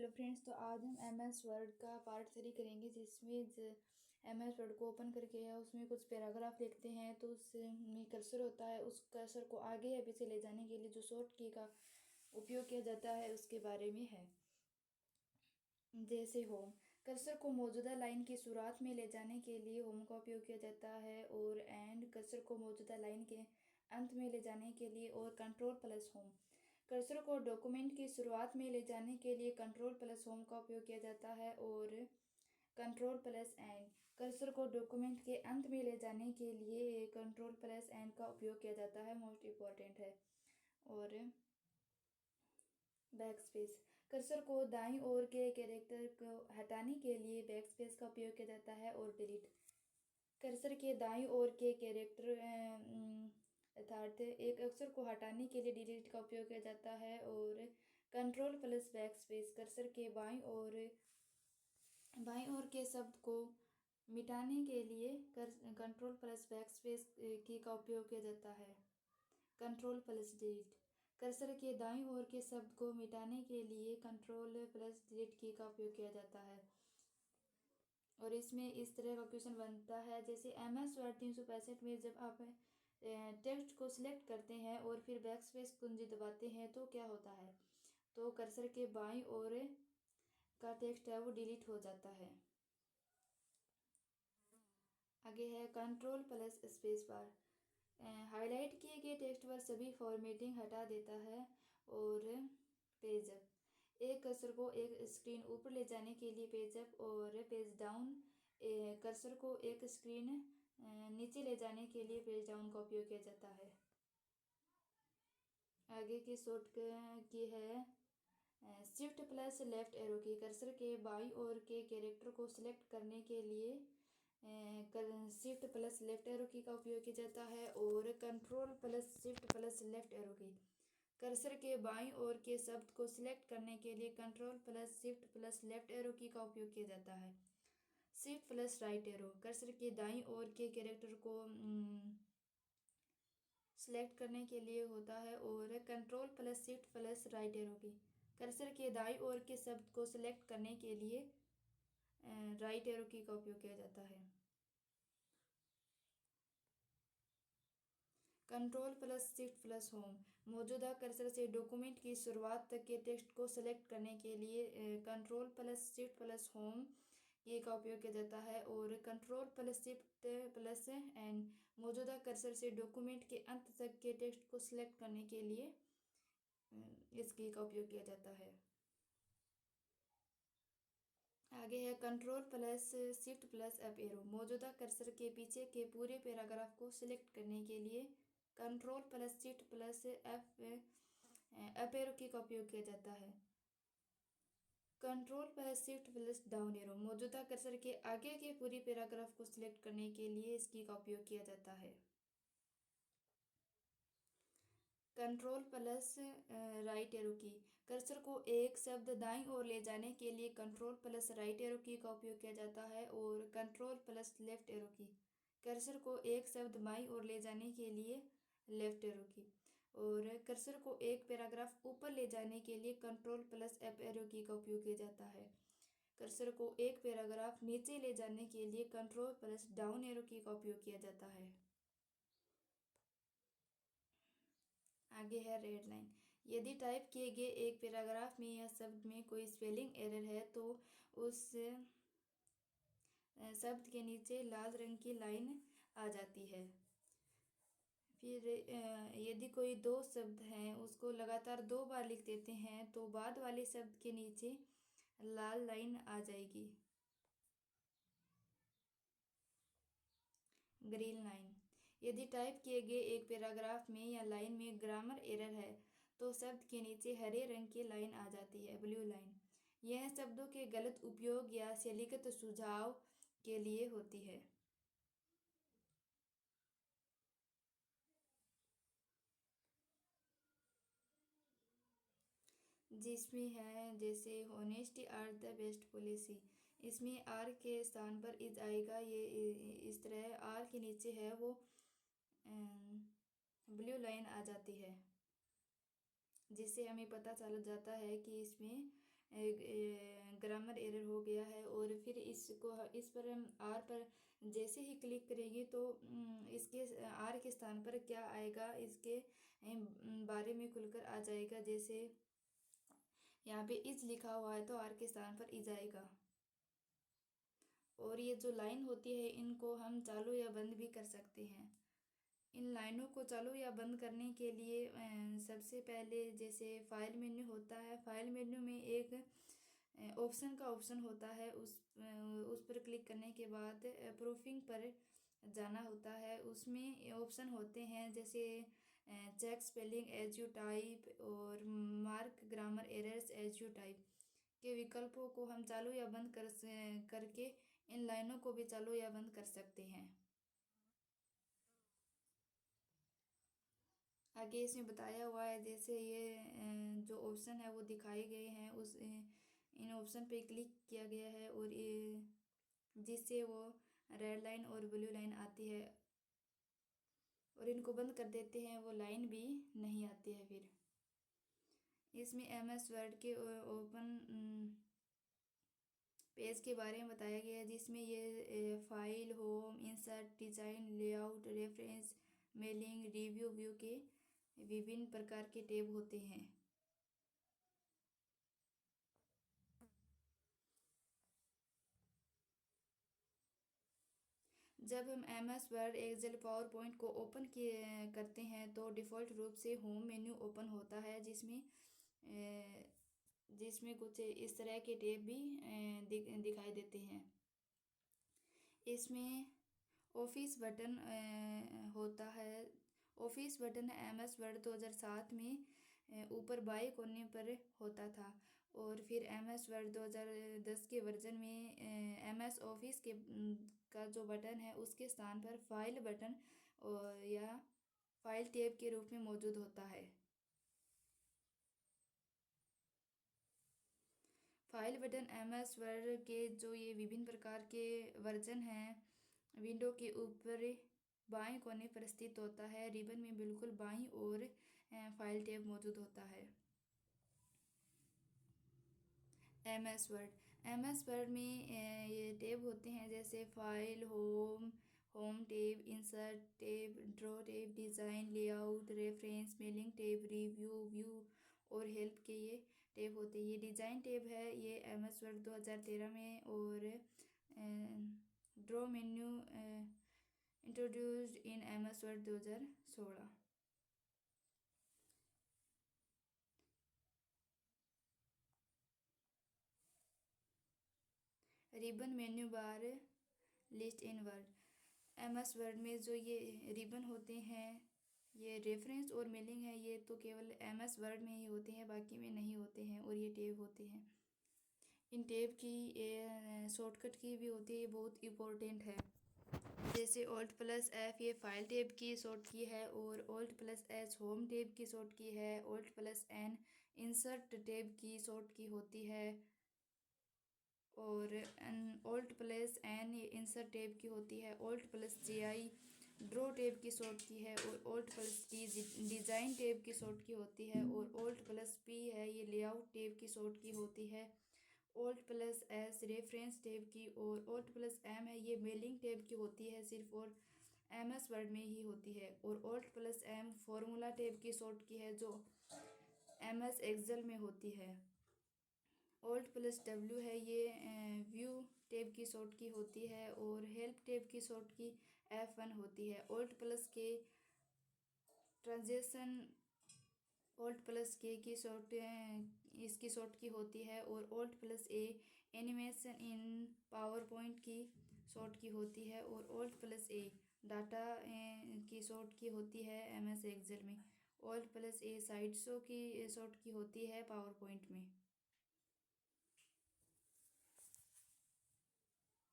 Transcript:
Hello friends, तो आज हम एम एस वर्ड का पार्ट 3 करेंगे, जिसमें एम एस वर्ड को ओपन करके उसमें कुछ पैराग्राफ लिखते हैं। तो उसमें कर्सर होता है, उस कर्सर को आगे या पीछे ले जाने के लिए जो शॉर्ट की का उपयोग किया जाता है उसके बारे में है। जैसे होम, कर्सर को मौजूदा लाइन की शुरुआत में ले जाने के लिए होम का उपयोग किया जाता है। और एंड, कर्सर को मौजूदा लाइन के अंत में ले जाने के लिए। और कंट्रोल प्लस होम, कर्सर को डॉक्यूमेंट की शुरुआत में ले जाने के लिए कंट्रोल प्लस होम का उपयोग किया जाता है। और कंट्रोल प्लस एंड, कर्सर को डॉक्यूमेंट के अंत में ले जाने के लिए कंट्रोल प्लस एंड का उपयोग किया जाता है, मोस्ट इम्पॉर्टेंट है। और बैक स्पेस, कर्सर को दाईं ओर के कैरेक्टर को हटाने के लिए बैक स्पेस का उपयोग किया जाता है। और डिलीट, कर्सर के दाईं ओर के कैरेक्टर अर्थात एक अक्षर को हटाने के लिए डिलीट का उपयोग किया जाता है। और control plus back space, cursor के बाईं ओर के शब्द को मिटाने के लिए कंट्रोल प्लस बैक स्पेस की का उपयोग किया जाता है। कंट्रोल प्लस डिलीट, कर्सर के दाईं ओर के शब्द को मिटाने के लिए कंट्रोल प्लस डिलीट की का उपयोग किया जाता है। और इसमें इस तरह का क्वेश्चन बनता है, जैसे एम एस वर्ड 365 में जब आप टेक्स्ट को सिलेक्ट करते हैं और फिर बैक स्पेस कुंजी दबाते हैं तो क्या होता है। तो कर्सर के बाईं ओर का टेक्स्ट है वो डिलीट हो जाता है। आगे है control plus space bar, highlight किए गए टेक्स्ट पर सभी फॉर्मेटिंग हटा देता है। और पेज अप, एक कर्सर को एक स्क्रीन ऊपर ले जाने के लिए पेज अप। और पेज डाउन, कर्सर को एक स्क्रीन नीचे ले जाने के लिए पेज डाउन का उपयोग किया जाता है। आगे की शॉर्ट की है शिफ्ट प्लस लेफ्ट एरो की, कर्सर के बाईं ओर के कैरेक्टर को सिलेक्ट करने के लिए शिफ्ट प्लस लेफ्ट एरो की का उपयोग किया जाता है। और control plus shift plus left arrow की, कर्सर के बाईं ओर के शब्द को सिलेक्ट करने के लिए control plus shift plus left arrow की का उपयोग किया जाता है। Shift plus right arrow, cursor के दाईं ओर के कैरेक्टर को सिलेक्ट करने के लिए होता है। और control plus shift plus right arrow की, कर्सर के दाईं ओर के शब्द को सिलेक्ट करने के लिए राइट एरो की का उपयोग किया जाता है। Control plus shift plus home, मौजूदा कर्सर से डॉक्यूमेंट की शुरुआत तक के टेक्स्ट को सेलेक्ट करने के लिए control plus shift plus home ये का उपयोग किया जाता है। और control plus shift plus and, मौजूदा कर्सर से डॉक्यूमेंट के अंत तक के टेक्स्ट को सिलेक्ट करने के लिए इस की का उपयोग किया जाता है। आगे है control plus shift plus up arrow, मौजूदा कर्सर के पीछे के पूरे पैराग्राफ को सिलेक्ट करने के लिए control plus shift plus up arrow की का उपयोग किया जाता है। Control plus shift plus down arrow, मौजूदा कर्सर के आगे के पूरी पैराग्राफ को सिलेक्ट करने के लिए इसकी का उपयोग किया जाता है। कंट्रोल प्लस राइट एरो की, कर्सर को एक शब्द दाईं ओर ले जाने के लिए कंट्रोल प्लस राइट एरो की का उपयोग किया जाता है। और कंट्रोल प्लस लेफ्ट एरो की, कर्सर को एक शब्द बाईं ओर ले जाने के लिए लेफ्ट एरो की। और कर्सर को एक पैराग्राफ ऊपर ले जाने के लिए कंट्रोल प्लस अप एरो की का उपयोग किया जाता है। कर्सर को एक पैराग्राफ नीचे ले जाने के लिए कंट्रोल प्लस डाउन एरो की का उपयोग किया जाता है। आगे है रेड लाइन, यदि टाइप किए गए एक पैराग्राफ में या शब्द में कोई स्पेलिंग एरर है तो उस शब्द के नीचे लाल रंग की लाइन आ जाती है। फिर यदि कोई दो शब्द हैं उसको लगातार 2 बार लिख देते हैं तो बाद वाले शब्द के नीचे लाल लाइन आ जाएगी, ग्रीन लाइन। यदि टाइप किए गए एक पैराग्राफ में या लाइन में ग्रामर एरर है तो शब्द के नीचे हरे रंग की लाइन आ जाती है, ब्लू लाइन। यह शब्दों के गलत उपयोग या शैलीगत सुझाव के लिए होती है। जिसमें है जैसे honesty are the best policy, इसमें आर के स्थान पर इज आएगा। ये इस तरह आर के नीचे है वो ब्लू लाइन आ जाती है, जिससे हमें पता चल जाता है कि इसमें ग्रामर एरर हो गया है। और फिर इस पर हम आर पर जैसे ही क्लिक करेंगे तो इसके आर के स्थान पर क्या आएगा इसके बारे में खुलकर आ जाएगा। जैसे यहाँ पे इज लिखा हुआ है तो आर के स्थान पर इज आएगा। और ये जो लाइन होती है इनको हम चालू या बंद भी कर सकते हैं। इन लाइनों को चालू या बंद करने के लिए सबसे पहले जैसे फाइल मेन्यू होता है, फाइल मेन्यू में एक ऑप्शन का ऑप्शन होता है, उस पर क्लिक करने के बाद प्रूफिंग पर जाना होता है। उसमें ऑप्शन होते हैं जैसे check spelling as you type और mark grammar errors as you type के विकल्पों को हम चालू या बंद करके इन लाइनों को भी चालू या बंद कर सकते हैं। आगे इसमें बताया हुआ है जैसे ये जो ऑप्शन है वो दिखाए गए हैं, उस इन ऑप्शन पे क्लिक किया गया है और ये जिससे वो रेड लाइन और ब्लू लाइन आती है, और इनको बंद कर देते हैं वो लाइन भी नहीं आती है। फिर इसमें MS वर्ड के ओपन पेज के बारे में बताया गया है, जिसमें ये file, home, insert, design, layout, reference, mailing, review, view के विभिन्न प्रकार के टैब होते हैं। जब हम MS Word, Excel, PowerPoint को ओपन करते हैं तो डिफ़ॉल्ट रूप से होम मेन्यू ओपन होता है, जिसमें कुछ इस तरह के टैब भी दिखाई देते हैं। इसमें ऑफिस बटन होता है। ऑफिस बटन MS वर्ड 2007 में ऊपर बाएं कोने पर होता था, और फिर MS वर्ड 2010 के वर्जन में MS ऑफिस का जो बटन है उसके स्थान पर फाइल बटन या फाइल टैब के रूप में मौजूद होता है। फाइल बटन MS वर्ड के जो ये विभिन्न प्रकार के वर्जन हैं विंडो के ऊपर बाएं कोने पर स्थित होता है। रिबन में बिल्कुल बाईं ओर फाइल टैब मौजूद होता है। MS वर्ड में ये टैब होते हैं जैसे file, home tab, insert tab, draw tab, design, layout, reference, mailing tab, review, view और हेल्प के ये टैब होते हैं। ये डिज़ाइन टैब है ये MS वर्ड 2013 में, और draw menu introduced in MS word 2016। Ribbon menu bar list in word. MS word में जो ये रिबन होते हैं ये रेफरेंस और मेलिंग है, ये तो केवल MS वर्ड में ही होते हैं, बाकी में नहीं होते हैं। और ये टैब होते हैं, इन टैब की शॉर्टकट की भी होती है, ये बहुत इम्पोर्टेंट है। जैसे Alt+F ये फाइल टैब की शॉर्ट की है, और Alt+H होम टैब की शॉर्ट की है, Alt+N इंसर्ट टैब की शॉर्ट की होती है, और Alt+N ये इंसर्ट टैब की होती है, Alt+JI ड्रॉ टैब की शॉर्ट की है, और Alt+D डिज़ाइन टैब की शॉर्ट की होती है, और Alt+P है ये लेआउट टैब की शॉर्ट की होती है, Alt+S रेफरेंस टैब की, और Alt+M है ये मेलिंग टैब की होती है सिर्फ, और MS वर्ड में ही होती है, और Alt+M फॉर्मूला टैब की शॉर्ट की है जो MS एक्सेल में होती है। Alt+W है ये व्यू टैब की शॉर्ट की होती है, और हेल्प टैब की शॉर्ट की F1 होती है। Alt+K ट्रांजेक्शन Alt+K की शॉर्ट इसकी शॉर्ट की होती है, और Alt+A एनिमेशन इन पावर पॉइंट की शॉर्ट की होती है, और Alt+A डाटा की शॉर्ट की होती है MS एक्सेल में। Alt+A साइड शो की शॉर्ट की होती है पावर पॉइंट में।